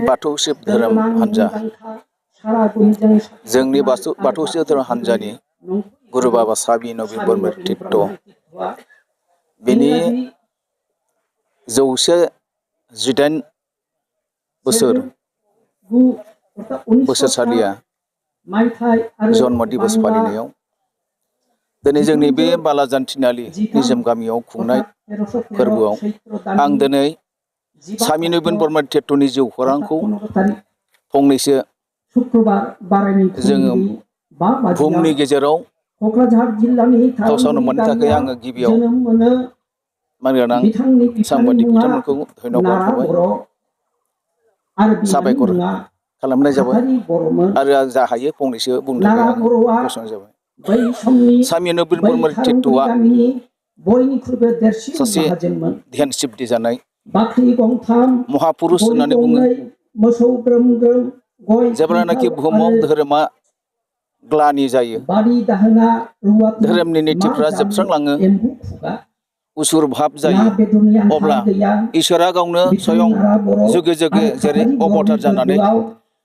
बाथौ शिव धोरोम हान्जा जोंनि बाथौ शिव धोरोम हान्जानि गुरु बाबा साबि नबीन ब्रह्म तीर्थ बेनि 118 बोसोरसालिया जन्म दिबस फालिनायाव दिनै जोंनि बे बालाजान थिनालि निजोम गामियाव खुंनाय फोरबोआव आं दिनै सामि नबीन ब्रह्म तीर्थनि जिउ खौरांखौ फंनैसो जोङो बुहुमनि गेजेराव फोसावनो मोननो थाखाय आङो गिबियाव मानगोनां सांबादिक बिथांमोनखौ धन्यबाद होबाय साबायखर खालामनाय जाबाय आरो जा हायो फंनैसो बुंनो थाखाय आं गसंनाय जाबाय। सामि नबीन ब्रह्म तीर्थआ सासे ध्यान सिद्धि जानाय महापुरुष होननानै बुङो। जेब्लानाखि बुहुमाव धोरोमा ग्लानि जायो, धोरोमनि नीतिफ्रा जोबस्रांलाङो, उसुर भाब जायो, अब्ला इसोरा गावनो स्वयं जुगे जुगे जेरै अबतार जानानै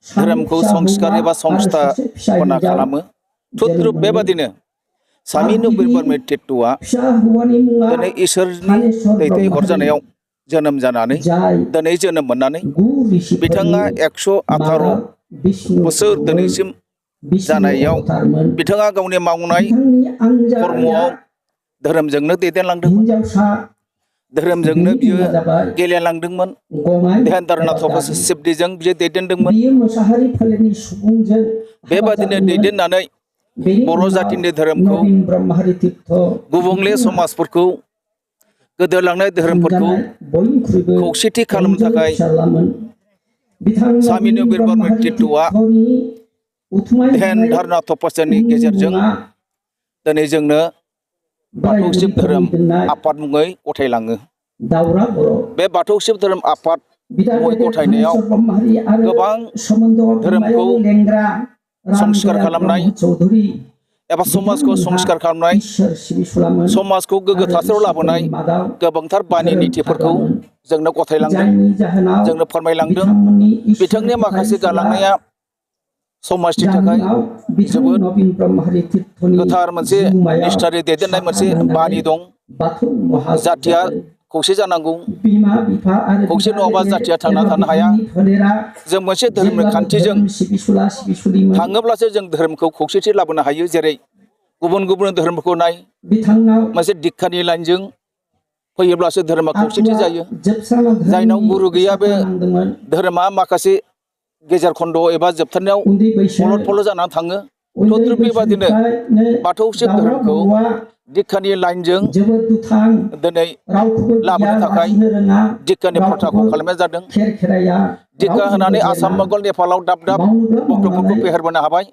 धोरोमखौ संस्कार एबा संस्थापना खालामो, तद्रुप बेबादिनो सामि नबीन ब्रह्म तीर्थआ दिनै इसोरनि दैथायहरजानायाव जोनोम जानानै दिनै जोनोम मोननानै बिथाङा 118 बोसोर दिनैसिम जानायाव बिथाङा गावनि मावनाय कर्मआव धोरोमजोंनो दैदेनलांदोंमोन, धोरोमजोंनो बियो गेलेलांदोंमोन, ध्यान धारणा तपस्या सिद्धिजों बियो दैदेनदोंमोन। बेबादिनो दैदेननानै बर' जातिनि धोरोमखौ, गुबुंले समाजफोरखौ, गोदोलांनाय धोरोमफोरखौ खौसेथि खालामनो थाखाय सामि नबीन ब्रह्म तीर्थआ ध्यान धारणा तपस्यानि गेजेरजों दिनै जोंनो बाथौ शिव धोरोम आफाद मुङै गथायलाङो। बे बाथौ शिव धोरोम आफाद मुङै गथायनायाव गोबां धोरोमखौ संस्कार खालामनाय एबा समाजखौ संस्कार खालामनाय, समाजखौ गोग्गो थासारियाव लाबोनाय गोबांथार बानि नीतिफोरखौ जोंनो गथायलांदों, जोंनो फोरमायलांदों। बिथांनि माखासे गालांनाया समाजनि थाखाय जोबोद गोथार मोनसे निष्ठायै दैदेननाय मोनसे बानि दं। जातिया खौसे जानांगौ, खौसे नङाबा जातिया थांना थानो हाया। जों मोनसे धोरोमनि खान्थिजों थाङोब्लासो जों धोरोमखौ खौसेथि लाबोनो हायो। जेरै गुबुन गुबुन धोरोमफोरखौ नाय, मोनसे दिक्षानि लाइनजों फैयोब्लासो धोरोमा खौसेथि जायो। जायनाव गुरु गैया बे धोरोमा माखासे गेजेर खन्द एबा जोबथारनायाव फलद फलद जानानै थाङो। तद्रुप बेबादिनो बाथौ शिव धोरोमखौ दिक्षानि लाइनजों दिनै लाबोनो थाखाय दिक्षानि प्रथाखौ खालामनाय जादों। दिक्षा होनानै आसाम, मंगल, नेपालाव दाब दाब भक्तफोरखौ फेहेरबोनो हाबाय।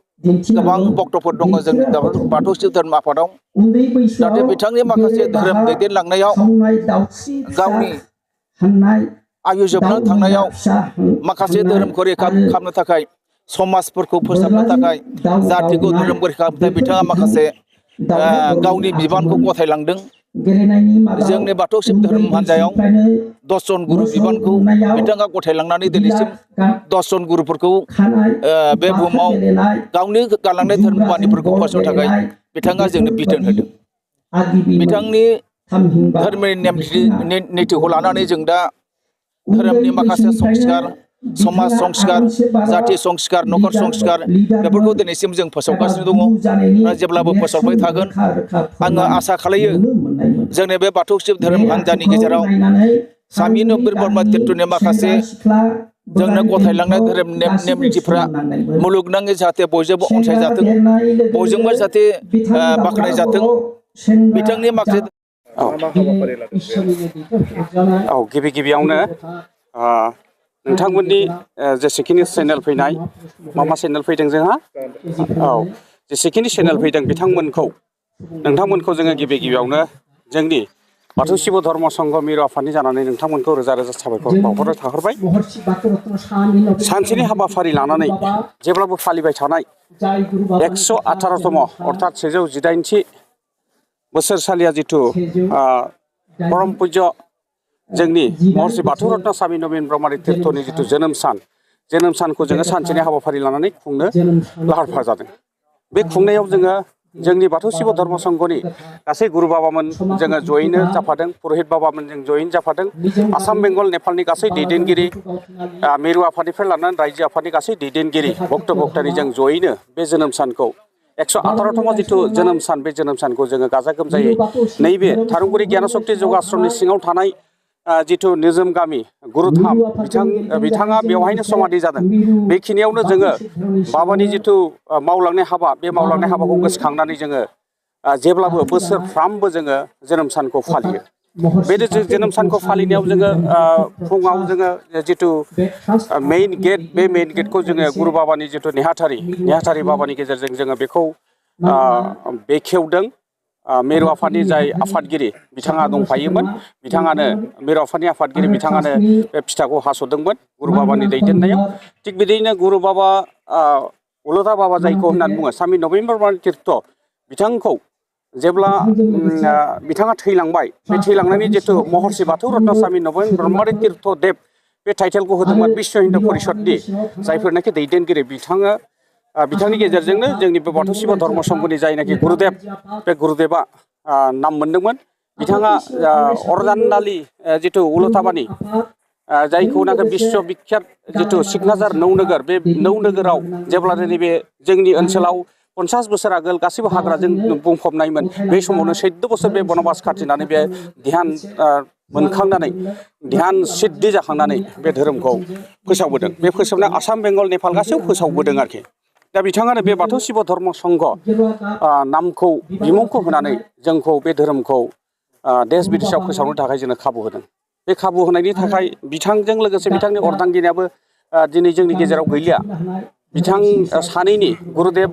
गोबां भक्तफोर दङ जोंनि बाथौ शिव धोरोम आफादाव। नाथाय बिथांनि माखासे धोरोम दैदेनलांनायाव गावनि आयु जोबनानै थांनायाव माखासे धोरोमखौ रैखा खालामनो थाखाय, समाजफोरखौ फोसाबनो थाखाय, जातिखौ धोरोमखौ रैखा खालामनो थाखाय बिथाङा माखासे गावनि बिबानखौ गथायलांदों। जोंनि बाथौ शिव धोरोम हान्जायाव 10 जन गुरु बिबानखौ बिथाङा गथायलांनानै दिनैसिम 10 जन गुरुफोरखौ बे बुहुमाव गावनि गालांनाय धोरोम बानिफोरखौ फोसाबनो थाखाय बिथाङा जोंनो बिथोन होदों। बिथांनि धोरोमनि नेम नितिखौ लानानै जों दा धोरोमनि माखासे संस्कार, समाज संस्कार, जाति संस्कार, नखर संस्कार बेफोरखौ दिनैसिम जों फोसाबगासिनो दङ, जेब्लाबो फोसाबबाय थागोन। आङो आसा खालायो जोंनि बे बाथौ शिव धोरोम हान्जानि गेजेराव सामि नबीन ब्रह्म तीर्थनि माखासे जोंनो गथायलांनाय धोरोम नेम नितिफ्रा मुलुगनाङै जाहाथे बयजोंबो अनसायजाथों, बयजोंबो जाहाथे बाख्नाय जाथों। बिथांनि माखासे गिबि गिबियावनो नोंथांमोननि जेसेखिनि चेनेल फैनाय, मा चेनेल फैदों जोंहा, जेसेखिनि चेनेल फैदों नोंथांमोनखौ जोङो गिबि गिबियावनो जोंनि बाथौ शिव धर्म संघ मिरु आफादनि जानानै नोंथांमोनखौ रोजा रोजा साबायखर बावहरनो थाहरबाय। सानसेनि हाबाफारि लानानै जेब्लाबो फालिबाय थानाय 118तम अर्थात 118थि बोसोरसालिया जिथु परम पुज्य जोंनि महर्षि बाथौ रत्न सामि नबीन ब्रह्म तीर्थनि जिथु जोनोम सान, जोनोम सानखौ जोङो सानसेनि हाबाफारि लानानै खुंनो लाहार फाहार जादों। बे खुंनायाव जोङो जोंनि बाथौ शिब धर्म संघनि गासै गुरु बाबामोन जोङो जयैनो जाफादों, पुरहित बाबामोन जों जयैनो जाफादों, आसाम बेंगल नेपालनि गासै दैदेनगिरि, मिरु आफादनिफ्राय लानानै रायजो आफादनि गासै दैदेनगिरि भक्त भक्तानि जों जयैनो बे जोनोम सानखौ 118तम जिथु जोनोम सान, बे जोनोम सानखौ जोङो गाजा गोमजायै नैबे थारुंगुरि गियान शक्ति जौगा आश्रमनि सिङाव थानाय जिथु निजोम गामि गुरुधाम बिथाङा बेवहायनो समाधि जादों। बेखिनियावनो जोङो बाबानि जिथु मावलांनाय हाबा, बे मावलांनाय हाबाखौ गोसोखांनानै जोङो जेब्लाबो बोसोरफ्रामबो जोङो जोनोम सानखौ फालियो। बे जोनोम सानखौ फालिनायाव जोङो फुङाव जोङो जिथु मेइन गेट, बे मेइन गेटखौ जोङो गुरु बाबानि जिथु नेहाथारि बाबानि गेजेरजों जोङो बेखौ बेखेवदों। मिरु आफादनि जाय आफादगिरि बिथाङा दंफायोमोन, बिथाङानो मिरु आफादनि आफादगिरि बिथाङानो बे फिथाखौ हास'दोंमोन गुरु बाबानि दैदेननायाव। थिग बिदिनो गुरु बाबा अलथा बाबा जायखौ होननानै बुङो स्वामी नबीन ब्रह्म तीर्थ, बिथांखौ जेब्ला बिथाङा थैलांबाय, बे थैलांनायनि जिथु महर्षि बाथौ रत्न स्वामी नबीन ब्रह्म तीर्थ देब, बे टाइटेलखौ होदोंमोन बिश्व हिन्दु परिषदनि जायफोरनाखि दैदेनगिरि बिथांनि गेजेरजोंनो जोंनि बे बाथौ शिब धर्म संघनि जायनाखि गुरुदेब, बे गुरुदेबा नाम मोनदोंमोन। बिथाङा अरजानदालि जिथु उलथाबानि जायखौनाखि बिश्व बिख्यात जिथु सिकनाझार नौनोगोर, बे नौनोगोराव जेब्ला नैबे जोंनि ओनसोलाव 50 बोसोर आगोल गासैबो हाग्राजों बुंफबनायमोन, बे समावनो 14 बोसोर बे बनबास खाथिनानै बे ध्यान मोनखांनानै, ध्यान सिद्धि जाखांनानै बे धोरोमखौ फोसावबोदों। बे फोसावनाय आसाम बेंगल नेपाल गासैयाव फोसावबोदों आरोखि। दा बिथाङानो बे बाथौ शिब धर्म संघ नामखौ, बिमुंखौ होनानै जोंखौ बे धोरोमखौ देश बिदेशाव फोसावनो थाखाय जोंनो खाबु होदों। बे खाबु होनायनि थाखाय बिथांजों लोगोसे बिथांनि अर्धांगिनियाबो दिनै जोंनि गेजेराव गैलिया। बिथां सानैनि गुरुदेब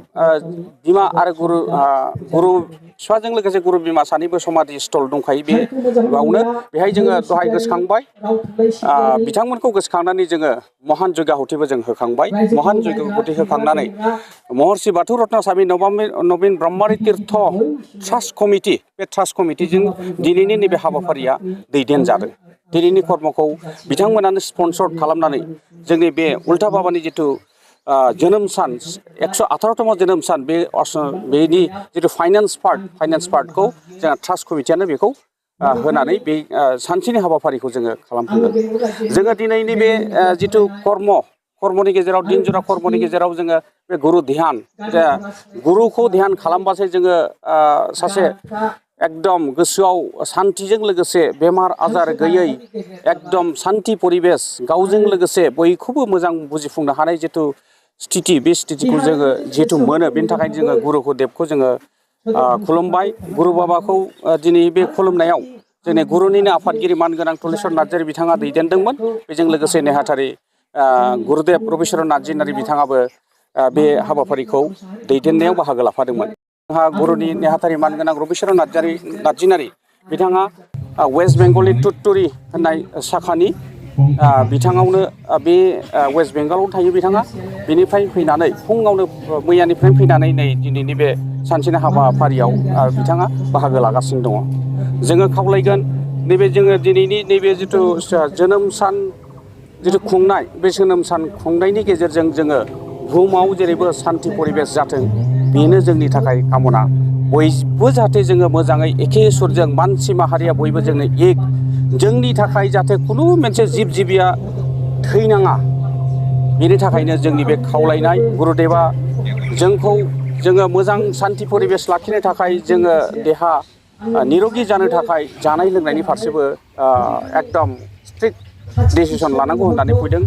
बिमा आरो गुरु बिफाजों लोगोसे गुरु बिमा सानैबो समाधि स्थल दंखायो। बेयावनो बेहाय जोङो दहाय गोसोखांबाय, बिथांमोनखौ गोसोखांनानै जोङो महान जयगाहुतिबो जों होखांबाय। महान जयगाहुति होखांनानै महर्षि बाथौ रत्न स्वामी नबीन ब्रह्म तीर्थ ट्रास्ट कमिटि, बे ट्रास्ट कमिटिजों दिनैनि नैबे हाबाफारिया दैदेनजादों। दिनैनि कर्मखौ बिथांमोनानो स्पन्सर खालामनानै जोंनि बे उल्था बाबानि जिथु जोनोम सान, 118तम जोनोम सान, बेनि जिथु फाइनान्स पार्टखौ जोंहा ट्रास्ट कमिटियानो बेखौ होनानै बे सानसेनि हाबाफारिखौ जोङो खालामफुंदों। जोङो दिनैनि बे जिथु कर्मनि गेजेराव, दिन जरा कर्मनि गेजेराव जोङो बे गुरु ध्यान, गुरुखौ ध्यान खालामबासो जोङो सासे एकदम गोसोआव सान्थिजों लोगोसे बेमार आजार गैयै एकदम सान्थि परिबेस, गावजों लोगोसे बयखौबो मोजां बुजिफुंनो हानाय जिथु स्थिति, बे स्थितिखौ जोङो जिहेतु मोनो, बेनि थाखायनो जोङो गुरुदेबखौ जोङो खुलुमबाय। गुरु बाबाखौ दिनै बे खुलुमनायाव जोंनि गुरुनिनो आफादगिरि मानगोनां तुलेश्वर नार्जारि बिथाङा दैदेनदोंमोन। बेजों लोगोसे नेहाथारि गुरुदेब रबिचरन नार्जारि बिथाङाबो बे हाबाफारिखौ दैदेननायाव बाहागो लाफादोंमोन। जोंहा गुरुनि नेहाथारि मानगोनां रबिचरन नार्जारि बिथाङा वेस्ट बेंगलनि तुतुरि होननाय शाखानि बिथाङावनो बे वेस्ट बेंगलाव थायो बिथाङा। बेनिफ्राय फैनानै फुङावनो मैयानिफ्रायनो फैनानै नै दिनैनि बे सानसेनि हाबाफारियाव बिथाङा बाहागो लागासिनो दङ। जोङो खावलायगोन, नैबे जोङो दिनैनि नैबे जिथु जोनोम सान जिथु खुंनाय, बे जोनोम सान खुंनायनि गेजेरजों जोङो बुहुमाव जेरैबो सान्थि परिबेस जाथों, बेनो जोंनि थाखाय कामना। बयबो जाहाथे जोङो मोजाङै एखे सुरजों, मानसि माहारिया बयबो जोंनो एक, जोंनि थाखाय जाहाथे खुनु मोनसे जिब जिबिया थैनाङा, बेनि थाखायनो जोंनि बे खावलायनाय। गुरुदेबा जोंखौ जोङो मोजां सान्थि परिबेस लाखिनो थाखाय, जोङो देहा निरोगि जानो थाखाय जानाय लोंनायनि फारसेबो एकदम स्ट्रिक्ट डिसिसन लानांगौ होननानै फैदों।